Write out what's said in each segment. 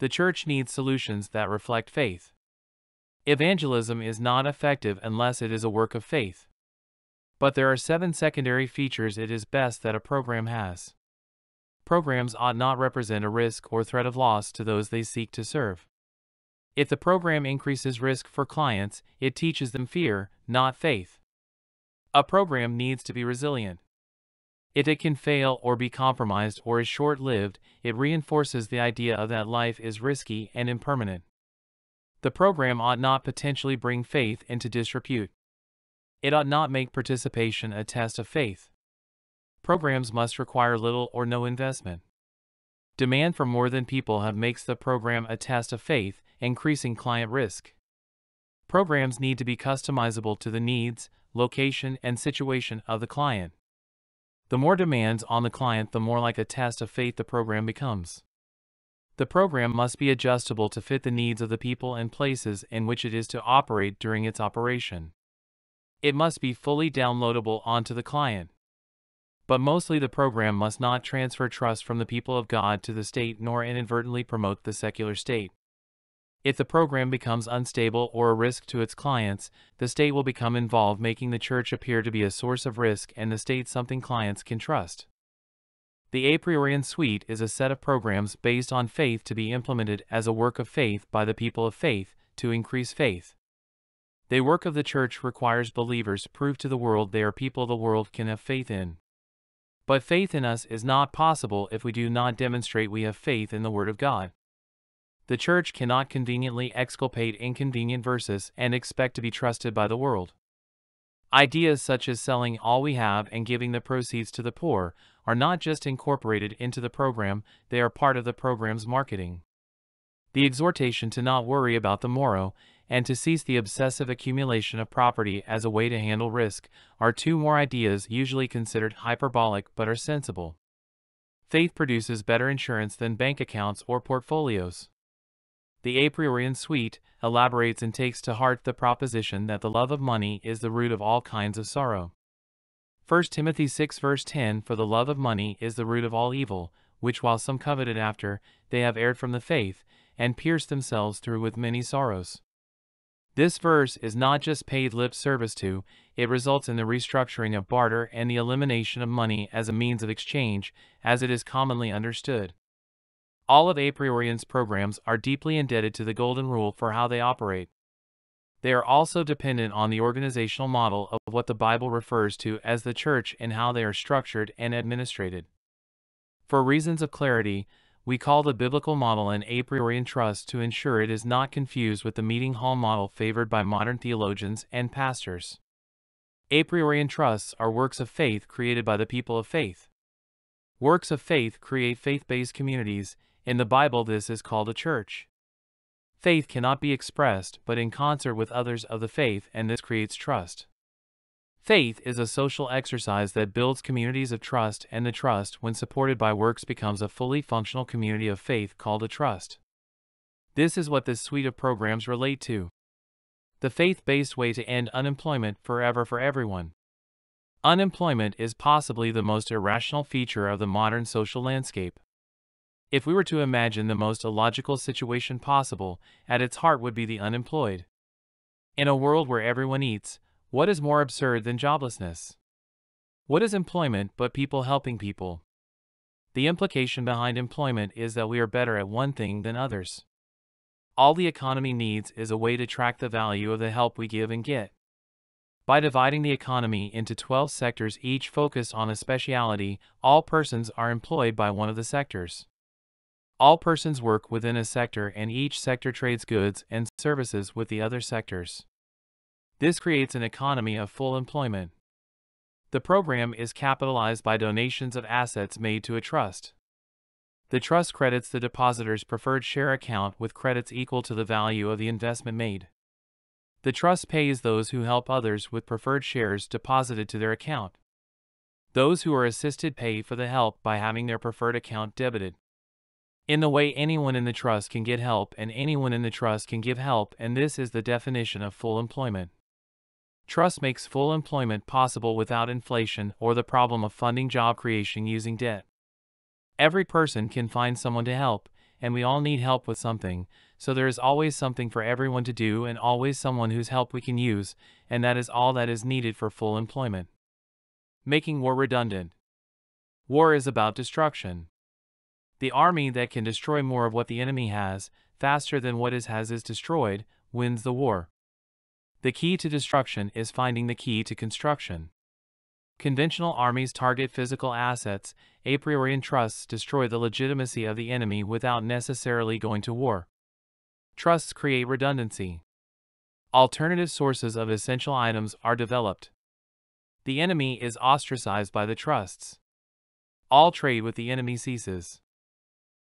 The church needs solutions that reflect faith. Evangelism is not effective unless it is a work of faith. But there are 7 secondary features it is best that a program has. Programs ought not represent a risk or threat of loss to those they seek to serve. If the program increases risk for clients, it teaches them fear, not faith. A program needs to be resilient. If it can fail or be compromised or is short-lived, it reinforces the idea of that life is risky and impermanent. The program ought not potentially bring faith into disrepute. It ought not make participation a test of faith. Programs must require little or no investment. Demand for more than people have makes the program a test of faith, increasing client risk. Programs need to be customizable to the needs, location, and situation of the client. The more demands on the client, the more like a test of faith the program becomes. The program must be adjustable to fit the needs of the people and places in which it is to operate during its operation. It must be fully downloadable onto the client. But mostly the program must not transfer trust from the people of God to the state nor inadvertently promote the secular state. If the program becomes unstable or a risk to its clients, the state will become involved, making the church appear to be a source of risk and the state something clients can trust. The a priori suite is a set of programs based on faith to be implemented as a work of faith by the people of faith to increase faith. The work of the church requires believers prove to the world they are people the world can have faith in. But faith in us is not possible if we do not demonstrate we have faith in the Word of God. The church cannot conveniently exculpate inconvenient verses and expect to be trusted by the world. Ideas such as selling all we have and giving the proceeds to the poor are not just incorporated into the program, they are part of the program's marketing. The exhortation to not worry about the morrow and to cease the obsessive accumulation of property as a way to handle risk are 2 more ideas usually considered hyperbolic but are sensible. Faith produces better insurance than bank accounts or portfolios. The a priori suite elaborates and takes to heart the proposition that the love of money is the root of all kinds of sorrow. 1 Timothy 6 verse 10 For the love of money is the root of all evil, which while some coveted after, they have erred from the faith, and pierced themselves through with many sorrows. This verse is not just paid lip service to, it results in the restructuring of barter and the elimination of money as a means of exchange, as it is commonly understood. All of a priori's programs are deeply indebted to the golden rule for how they operate. They are also dependent on the organizational model of what the Bible refers to as the church and how they are structured and administrated. For reasons of clarity, we call the biblical model an a priori trust to ensure it is not confused with the meeting hall model favored by modern theologians and pastors. A priori trusts are works of faith created by the people of faith. Works of faith create faith-based communities. In the Bible, this is called a church. Faith cannot be expressed but in concert with others of the faith, and this creates trust. Faith is a social exercise that builds communities of trust, and the trust, when supported by works, becomes a fully functional community of faith called a trust. This is what this suite of programs relate to. The faith-based way to end unemployment forever for everyone. Unemployment is possibly the most irrational feature of the modern social landscape. If we were to imagine the most illogical situation possible, at its heart would be the unemployed. In a world where everyone eats, what is more absurd than joblessness? What is employment but people helping people? The implication behind employment is that we are better at one thing than others. All the economy needs is a way to track the value of the help we give and get. By dividing the economy into 12 sectors, each focused on a specialty, all persons are employed by one of the sectors. All persons work within a sector, and each sector trades goods and services with the other sectors. This creates an economy of full employment. The program is capitalized by donations of assets made to a trust. The trust credits the depositor's preferred share account with credits equal to the value of the investment made. The trust pays those who help others with preferred shares deposited to their account. Those who are assisted pay for the help by having their preferred account debited. In the way anyone in the trust can get help and anyone in the trust can give help, and this is the definition of full employment. Trust makes full employment possible without inflation or the problem of funding job creation using debt. Every person can find someone to help, and we all need help with something, so there is always something for everyone to do and always someone whose help we can use, and that is all that is needed for full employment. Making war redundant. War is about destruction. The army that can destroy more of what the enemy has, faster than what it has is destroyed, wins the war. The key to destruction is finding the key to construction. Conventional armies target physical assets, a priori, and trusts destroy the legitimacy of the enemy without necessarily going to war. Trusts create redundancy. Alternative sources of essential items are developed. The enemy is ostracized by the trusts. All trade with the enemy ceases.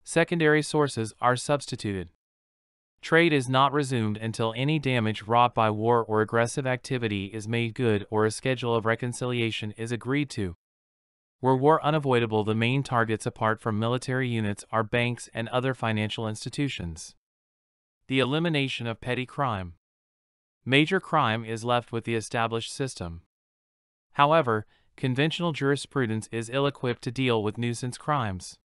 Secondary sources are substituted. Trade is not resumed until any damage wrought by war or aggressive activity is made good or a schedule of reconciliation is agreed to. Were war unavoidable, the main targets apart from military units are banks and other financial institutions. The elimination of petty crime. Major crime is left with the established system. However, conventional jurisprudence is ill-equipped to deal with nuisance crimes.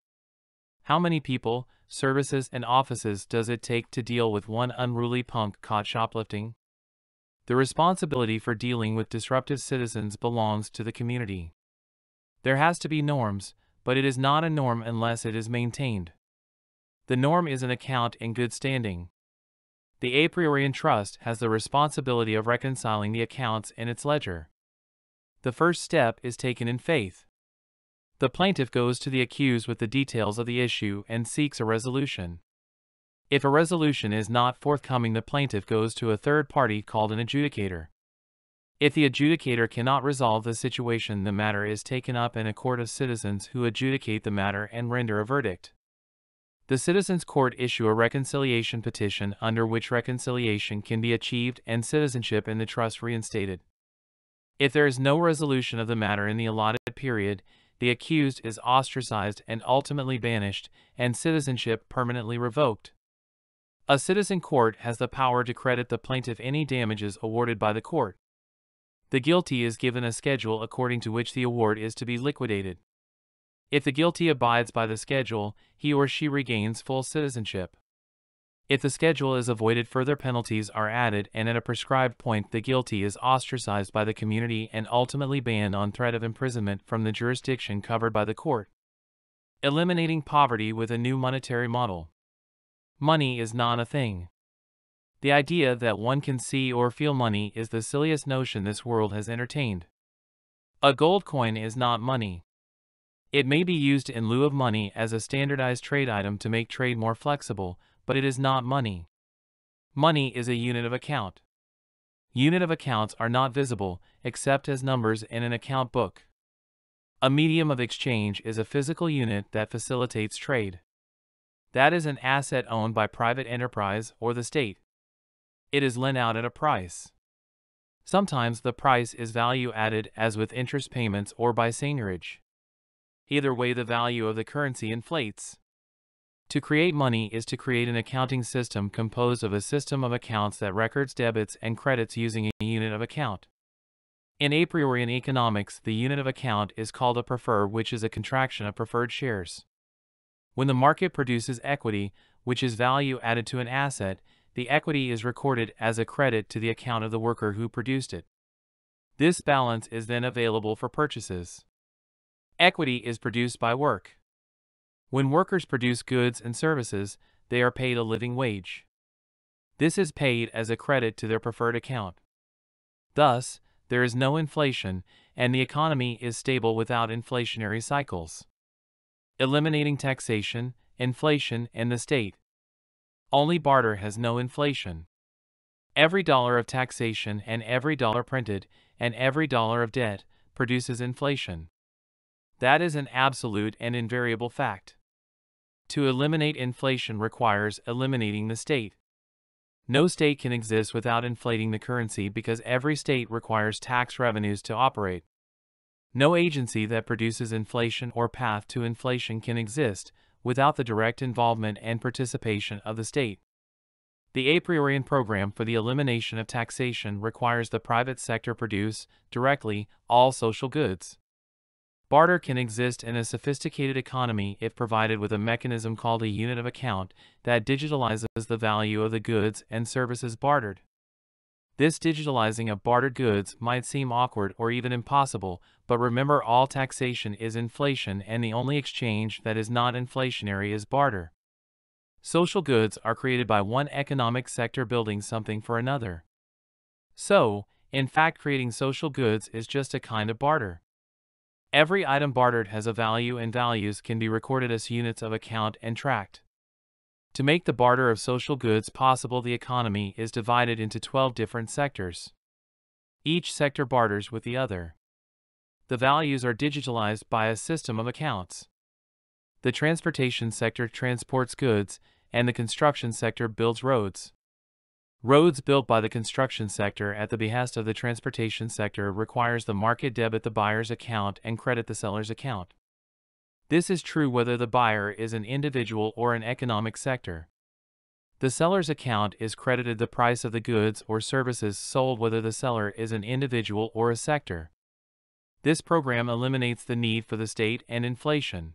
How many people, services, and offices does it take to deal with one unruly punk caught shoplifting? The responsibility for dealing with disruptive citizens belongs to the community. There has to be norms, but it is not a norm unless it is maintained. The norm is an account in good standing. The a priori trust has the responsibility of reconciling the accounts in its ledger. The first step is taken in faith. The plaintiff goes to the accused with the details of the issue and seeks a resolution. If a resolution is not forthcoming, the plaintiff goes to a third party called an adjudicator. If the adjudicator cannot resolve the situation, the matter is taken up in a court of citizens who adjudicate the matter and render a verdict. The citizens' court issue a reconciliation petition under which reconciliation can be achieved and citizenship in the trust reinstated. If there is no resolution of the matter in the allotted period, the accused is ostracized and ultimately banished, and citizenship permanently revoked. A citizen court has the power to credit the plaintiff any damages awarded by the court. The guilty is given a schedule according to which the award is to be liquidated. If the guilty abides by the schedule, he or she regains full citizenship. If the schedule is avoided, further penalties are added, and at a prescribed point the guilty is ostracized by the community and ultimately banned on threat of imprisonment from the jurisdiction covered by the court. Eliminating poverty with a new monetary model. Money is not a thing. The idea that one can see or feel money is the silliest notion this world has entertained. A gold coin is not money. It may be used in lieu of money as a standardized trade item to make trade more flexible, but it is not money. Money is a unit of account. Unit of accounts are not visible, except as numbers in an account book. A medium of exchange is a physical unit that facilitates trade. That is an asset owned by private enterprise or the state. It is lent out at a price. Sometimes the price is value added, as with interest payments, or by seigniorage. Either way, the value of the currency inflates. To create money is to create an accounting system composed of a system of accounts that records debits and credits using a unit of account. In a priori in economics, the unit of account is called a prefer, which is a contraction of preferred shares. When the market produces equity, which is value added to an asset, the equity is recorded as a credit to the account of the worker who produced it. This balance is then available for purchases. Equity is produced by work. When workers produce goods and services, they are paid a living wage. This is paid as a credit to their preferred account. Thus, there is no inflation, and the economy is stable without inflationary cycles. Eliminating taxation, inflation, and the state. Only barter has no inflation. Every dollar of taxation and every dollar printed and every dollar of debt produces inflation. That is an absolute and invariable fact. To eliminate inflation requires eliminating the state. No state can exist without inflating the currency because every state requires tax revenues to operate. No agency that produces inflation or path to inflation can exist without the direct involvement and participation of the state. The a priori program for the elimination of taxation requires the private sector produce, directly, all social goods. Barter can exist in a sophisticated economy if provided with a mechanism called a unit of account that digitalizes the value of the goods and services bartered. This digitalizing of bartered goods might seem awkward or even impossible, but remember, all taxation is inflation and the only exchange that is not inflationary is barter. Social goods are created by one economic sector building something for another. So, in fact, creating social goods is just a kind of barter. Every item bartered has a value, and values can be recorded as units of account and tracked. To make the barter of social goods possible, the economy is divided into 12 different sectors. Each sector barters with the other. The values are digitalized by a system of accounts. The transportation sector transports goods, and the construction sector builds roads. Roads built by the construction sector at the behest of the transportation sector requires the market debit the buyer's account and credit the seller's account. This is true whether the buyer is an individual or an economic sector. The seller's account is credited the price of the goods or services sold whether the seller is an individual or a sector. This program eliminates the need for the state and inflation.